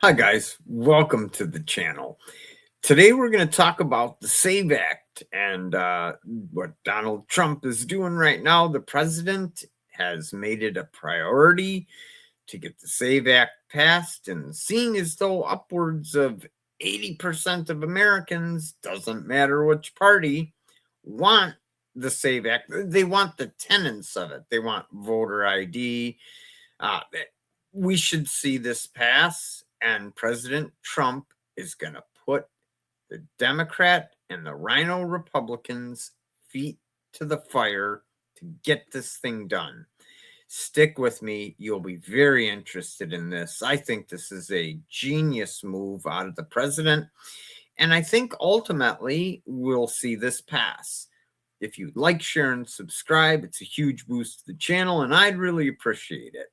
Hi guys, welcome to the channel. Today we're going to talk about the SAVE Act and what Donald Trump is doing right now. The president has made it a priority to get the SAVE Act passed, and seeing as though upwards of 80% of Americans, doesn't matter which party, want the SAVE Act. They want the tenets of it. They want voter ID. We should see this pass, and President Trump is going to put the Democrat and the Rhino Republicans' feet to the fire to get this thing done. Stick with me. You'll be very interested in this. I think this is a genius move out of the president, and I think ultimately we'll see this pass. If you'd like, share, and subscribe, it's a huge boost to the channel, and I'd really appreciate it.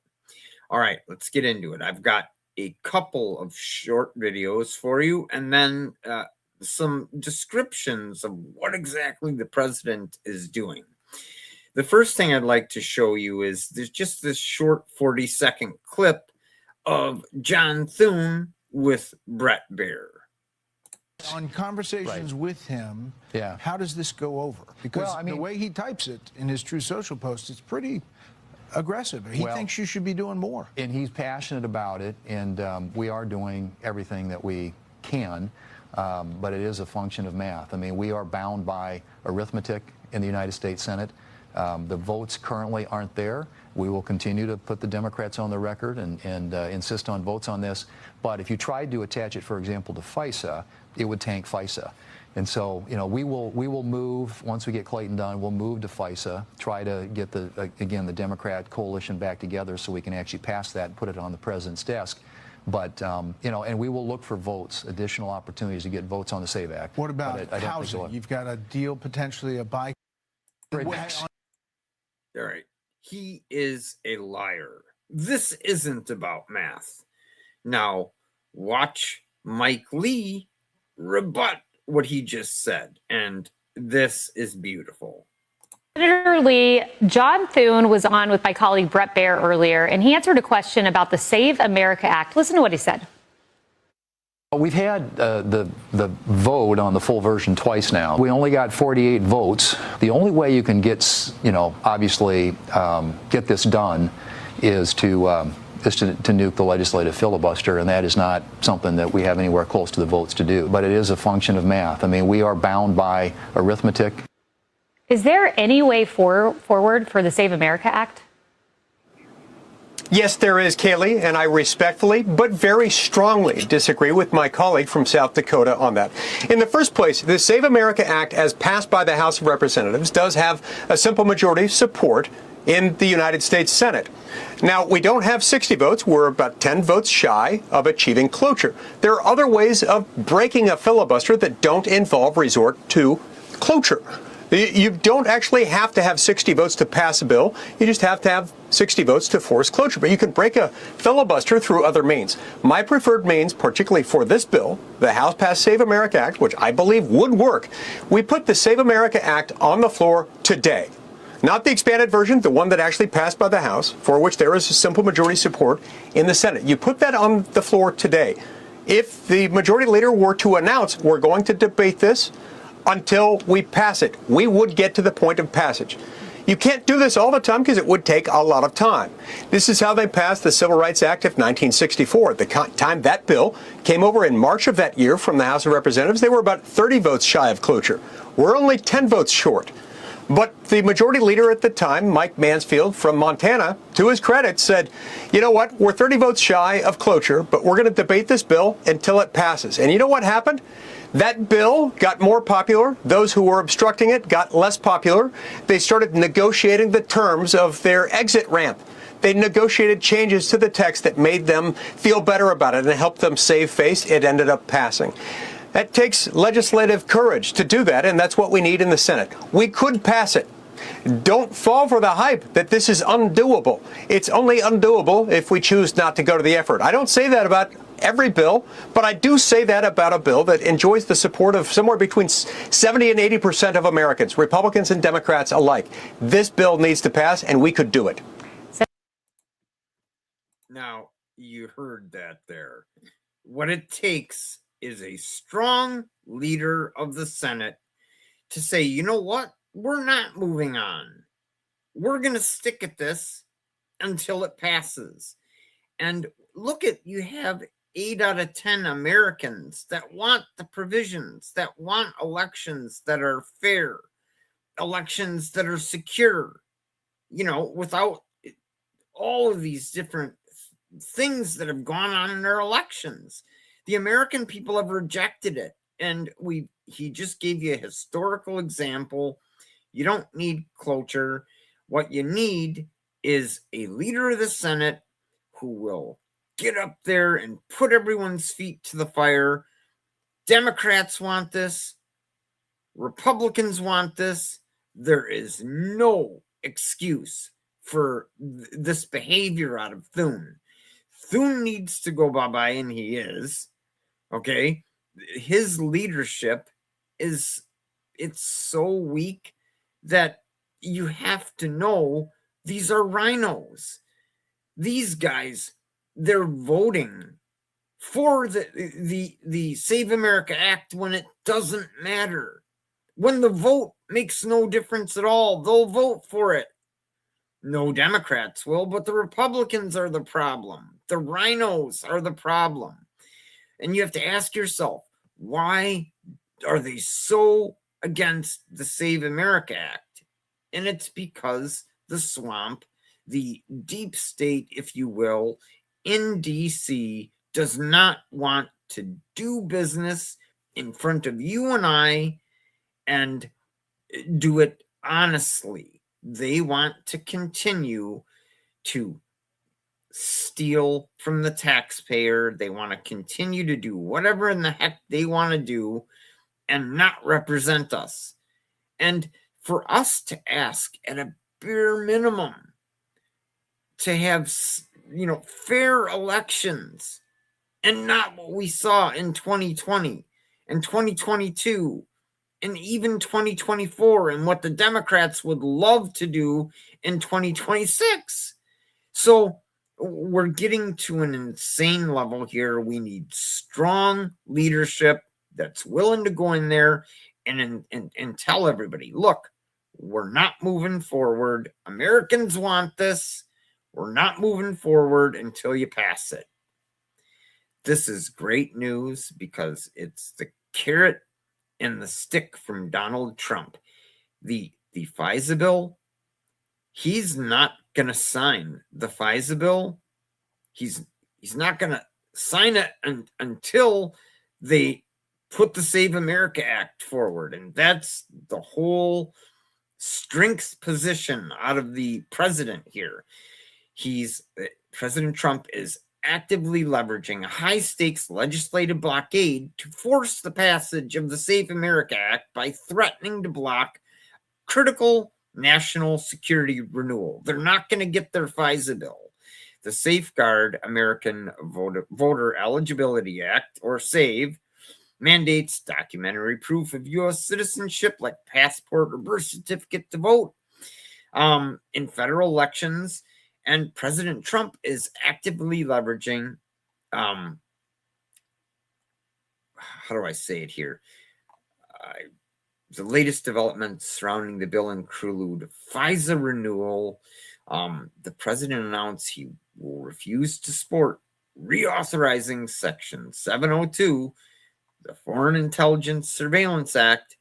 All right, let's get into it. I've got a couple of short videos for you, and then some descriptions of what exactly the president is doing. The first thing I'd like to show you is there's just this short 40-second clip of John Thune with Brett Baier. On conversations with him, how does this go over? Because the way he types it in his True Social post, it's pretty aggressive. He thinks you should be doing more. And he's passionate about it, and we are doing everything that we can, but it is a function of math. I mean, we are bound by arithmetic in the United States Senate. The votes currently aren't there. We will continue to put the Democrats on the record and insist on votes on this. But if you tried to attach it, for example, to FISA, it would tank FISA. And so, you know, we will move, once we get Clayton done, we'll move to FISA, try to get the Democrat coalition back together so we can actually pass that and put it on the president's desk. But, you know, and we will look for votes, additional opportunities to get votes on the SAVE Act. What about housing? You've got a deal, potentially a buy. All right. He is a liar. This isn't about math. Now, watch Mike Lee rebut what he just said, and this is beautiful. Senator Lee, John Thune was on with my colleague Brett Baier earlier, and he answered a question about the Save America Act. Listen to what he said. We've had the vote on the full version twice now. We only got 48 votes. The only way you can get, you know, obviously get this done is to nuke the legislative filibuster, and that is not something that we have anywhere close to the votes to do. But it is a function of math. I mean, we are bound by arithmetic. Is there any way forward for the Save America Act? Yes, there is, Kaylee, and I respectfully but very strongly disagree with my colleague from South Dakota on that. In the first place, the Save America Act, as passed by the House of Representatives, does have a simple majority support in the United States Senate. Now, we don't have 60 votes. We're about 10 votes shy of achieving cloture. There are other ways of breaking a filibuster that don't involve resort to cloture. You don't actually have to have 60 votes to pass a bill. You just have to have 60 votes to force cloture. But you can break a filibuster through other means. My preferred means, particularly for this bill, the House passed Save America Act, which I believe would work. We put the Save America Act on the floor today. Not the expanded version, the one that actually passed by the House, for which there is a simple majority support in the Senate. You put that on the floor today. If the majority leader were to announce, we're going to debate this until we pass it, we would get to the point of passage. You can't do this all the time because it would take a lot of time. This is how they passed the Civil Rights Act of 1964. At the time that bill came over in March of that year from the House of Representatives, they were about 30 votes shy of cloture. We're only 10 votes short. But the majority leader at the time, Mike Mansfield from Montana, to his credit, said, you know what, we're 30 votes shy of cloture, but we're going to debate this bill until it passes. And you know what happened? That bill got more popular. Those who were obstructing it got less popular. They started negotiating the terms of their exit ramp. They negotiated changes to the text that made them feel better about it and helped them save face. It ended up passing. That takes legislative courage to do that, and that's what we need in the Senate. We could pass it. Don't fall for the hype that this is undoable. It's only undoable if we choose not to go to the effort. I don't say that about every bill, but I do say that about a bill that enjoys the support of somewhere between 70 and 80% of Americans, Republicans and Democrats alike. This bill needs to pass, and we could do it. Now, you heard that there. what it takes is a strong leader of the Senate to say, you know what? We're not moving on. We're going to stick at this until it passes. And look at, you have 8 out of 10 Americans that want the provisions, that want elections that are fair, elections that are secure, without all of these different things that have gone on in our elections. The American people have rejected it. And he just gave you a historical example. You don't need cloture. What you need is a leader of the Senate who will get up there and put everyone's feet to the fire. Democrats want this. Republicans want this. There is no excuse for this behavior out of Thune. Thune needs to go bye-bye, and he is. Okay? His leadership it's so weak that you have to know these are rhinos. These guys, they're voting for the Save America Act when it doesn't matter. When the vote makes no difference at all, they'll vote for it. No Democrats will, but the Republicans are the problem. The rhinos are the problem. And you have to ask yourself, why are they so against the Save America Act? And it's because the swamp, the deep state, if you will, in DC does not want to do business in front of you and I and do it honestly. They want to continue to steal from the taxpayer. They want to continue to do whatever in the heck they want to do and not represent us. And for us to ask at a bare minimum to have, fair elections and not what we saw in 2020 and 2022 and even 2024 and what the Democrats would love to do in 2026. So we're getting to an insane level here. We need strong leadership that's willing to go in there and tell everybody, look, we're not moving forward. Americans want this. We're not moving forward until you pass it. This is great news because it's the carrot and the stick from Donald Trump. The FISA bill, he's not going to sign the FISA bill. He's not going to sign it until they put the Save America Act forward. And that's the whole strength position out of the president here. President Trump is actively leveraging a high-stakes legislative blockade to force the passage of the Save America Act by threatening to block critical national security renewal. They're not going to get their FISA bill. The Safeguard American Voter Eligibility Act, or SAVE, mandates documentary proof of U.S. citizenship like passport or birth certificate to vote in federal elections. And President Trump is actively leveraging, how do I say it here? The latest developments surrounding the bill include FISA renewal. The president announced he will refuse to support reauthorizing Section 702, the Foreign Intelligence Surveillance Act,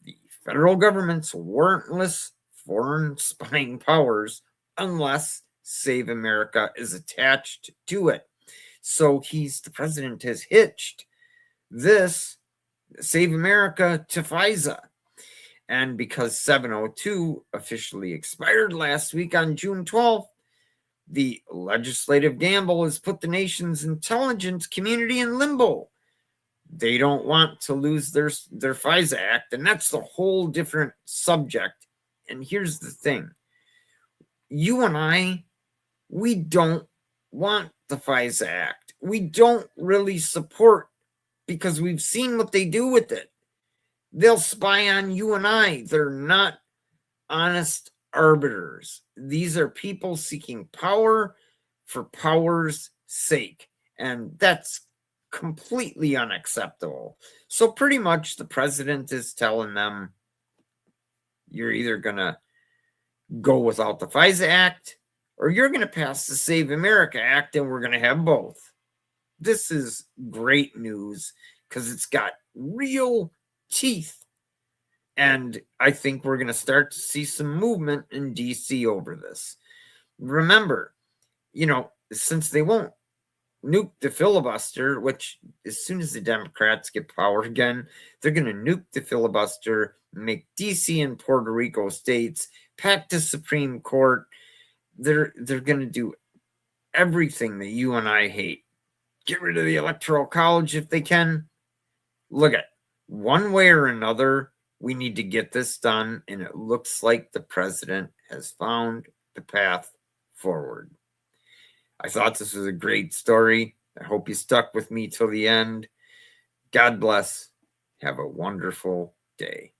the federal government's warrantless foreign spying powers, unless Save America is attached to it. So the president has hitched this Save America to FISA. And because 702 officially expired last week on June 12th, the legislative gamble has put the nation's intelligence community in limbo. They don't want to lose their FISA Act, and that's the whole different subject. And here's the thing. You and I, we don't want the FISA Act. We don't really support, because we've seen what they do with it. They'll spy on you and I. They're not honest arbiters. These are people seeking power for power's sake. And that's completely unacceptable. So pretty much the president is telling them, you're either going to go without the FISA Act, or you're going to pass the Save America Act, and we're going to have both. This is great news because it's got real teeth. And I think we're going to start to see some movement in DC over this. Remember, since they won't nuke the filibuster, which as soon as the Democrats get power again, they're going to nuke the filibuster, make DC and Puerto Rico states, pack the Supreme Court. They're going to do everything that you and I hate. Get rid of the Electoral College if they can. Look at one way or another, we need to get this done, and it looks like the president has found the path forward. I thought this was a great story. I hope you stuck with me till the end. God bless. Have a wonderful day.